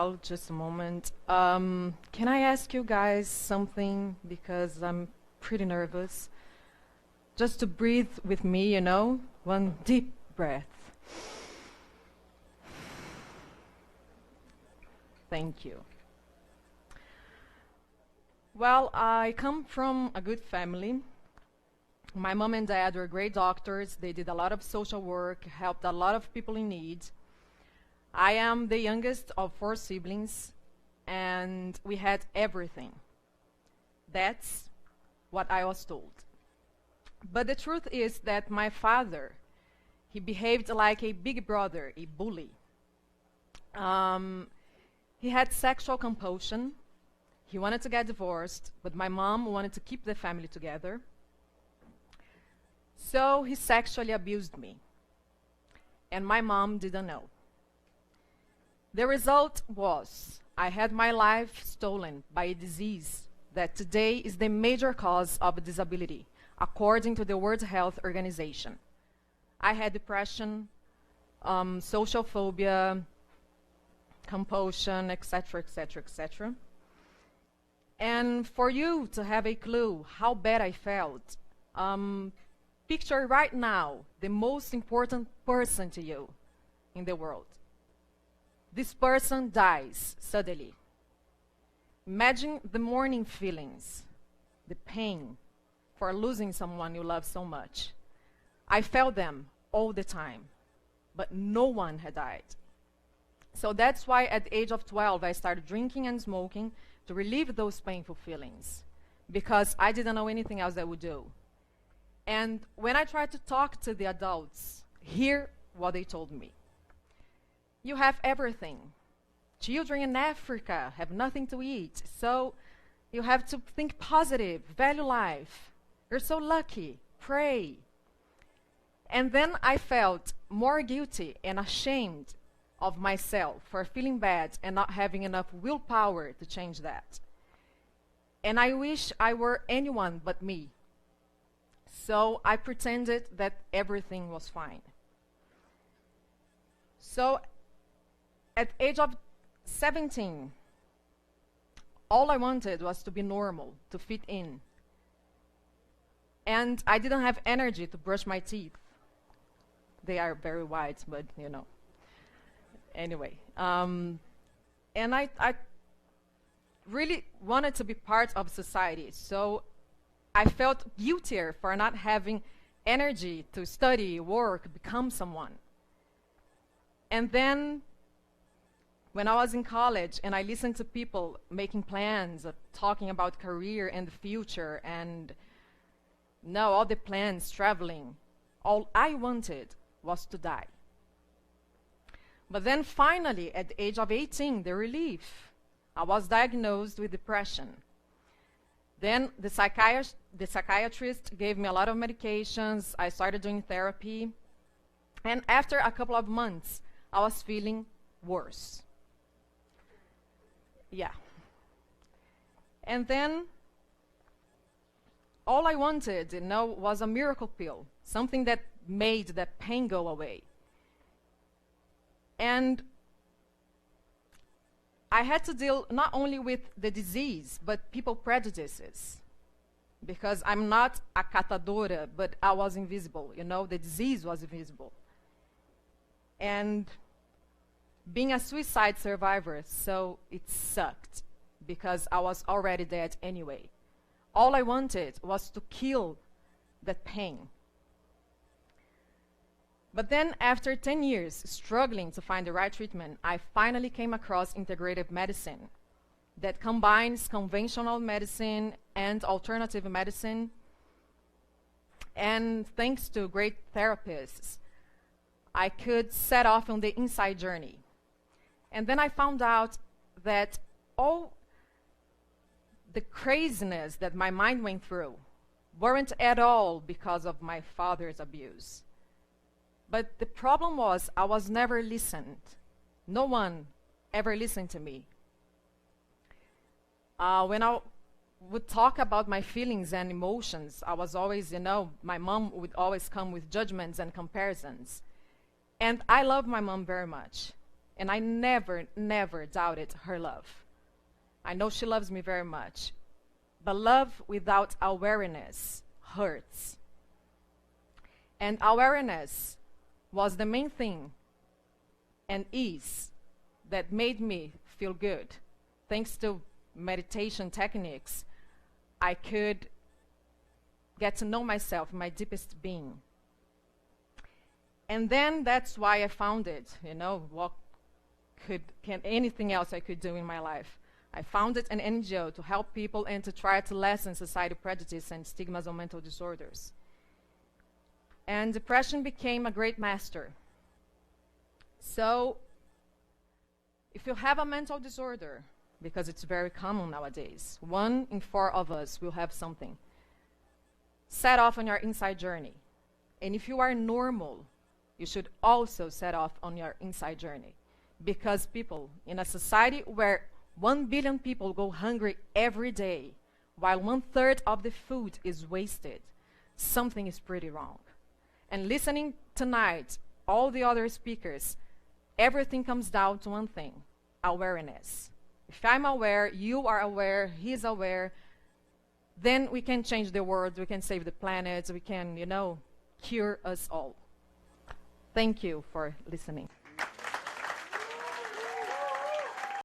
while, just a moment. Can I ask you guys something, because I'm pretty nervous? Just to breathe with me, you know? One deep breath. Thank you. Well, I come from a good family. My mom and dad were great doctors. They did a lot of social work, helped a lot of people in need. I am the youngest of 4 siblings, and we had everything. That's what I was told. But the truth is that my father, he behaved like a big brother, a bully. He had sexual compulsion. He wanted to get divorced, but my mom wanted to keep the family together. So he sexually abused me, and my mom didn't know. The result was I had my life stolen by a disease that today is the major cause of disability, according to the World Health Organization. I had depression, social phobia, compulsion, etc., etc., etc. And for you to have a clue how bad I felt, picture right now the most important person to you in the world. This person dies suddenly. Imagine the mourning feelings, the pain for losing someone you love so much. I felt them all the time, but no one had died. So that's why at the age of 12, I started drinking and smoking to relieve those painful feelings, because I didn't know anything else I would do. And when I tried to talk to the adults, hear what they told me. You have everything. Children in Africa have nothing to eat, so you have to think positive, value life. You're so lucky, pray. And then I felt more guilty and ashamed of myself for feeling bad and not having enough willpower to change that. And I wish I were anyone but me. So I pretended that everything was fine. So at the age of 17, all I wanted was to be normal, to fit in. And I didn't have energy to brush my teeth. They are very white, but you know. Anyway, and I really wanted to be part of society, so I felt guiltier for not having energy to study, work, become someone. And then, when I was in college and I listened to people making plans, talking about career and the future, and now all the plans, traveling, all I wanted was to die. But then finally, at the age of 18, the relief. I was diagnosed with depression. Then the psychiatrist gave me a lot of medications. I started doing therapy. And after a couple of months, I was feeling worse. Yeah. And then all I wanted, you know, was a miracle pill, something that made that pain go away. And I had to deal not only with the disease, but people prejudices. Because I'm not a catadora, but I was invisible, you know, the disease was invisible. And being a suicide survivor, so it sucked, because I was already dead anyway. All I wanted was to kill that pain. But then, after 10 years struggling to find the right treatment, I finally came across integrative medicine that combines conventional medicine and alternative medicine. And thanks to great therapists, I could set off on the inside journey. And then I found out that all the craziness that my mind went through weren't at all because of my father's abuse. But the problem was I was never listened. No one ever listened to me. When I would talk about my feelings and emotions, I was always, you know, my mom would always come with judgments and comparisons. And I love my mom very much. And I never, never doubted her love. I know she loves me very much. But love without awareness hurts. And awareness was the main thing and is that made me feel good. Thanks to meditation techniques, I could get to know myself, my deepest being. And then that's why I found it, what can anything else I could do in my life. I founded an NGO to help people and to try to lessen society prejudice and stigmas on mental disorders. And depression became a great master. So, if you have a mental disorder, because it's very common nowadays, 1 in 4 of us will have something, set off on your inside journey. And if you are normal, you should also set off on your inside journey. Because people, in a society where 1 billion people go hungry every day, while 1/3 of the food is wasted, something is pretty wrong. And listening tonight, all the other speakers, everything comes down to one thing: awareness. If I'm aware, you are aware, he's aware, then we can change the world, we can save the planet, we can, cure us all. Thank you for listening.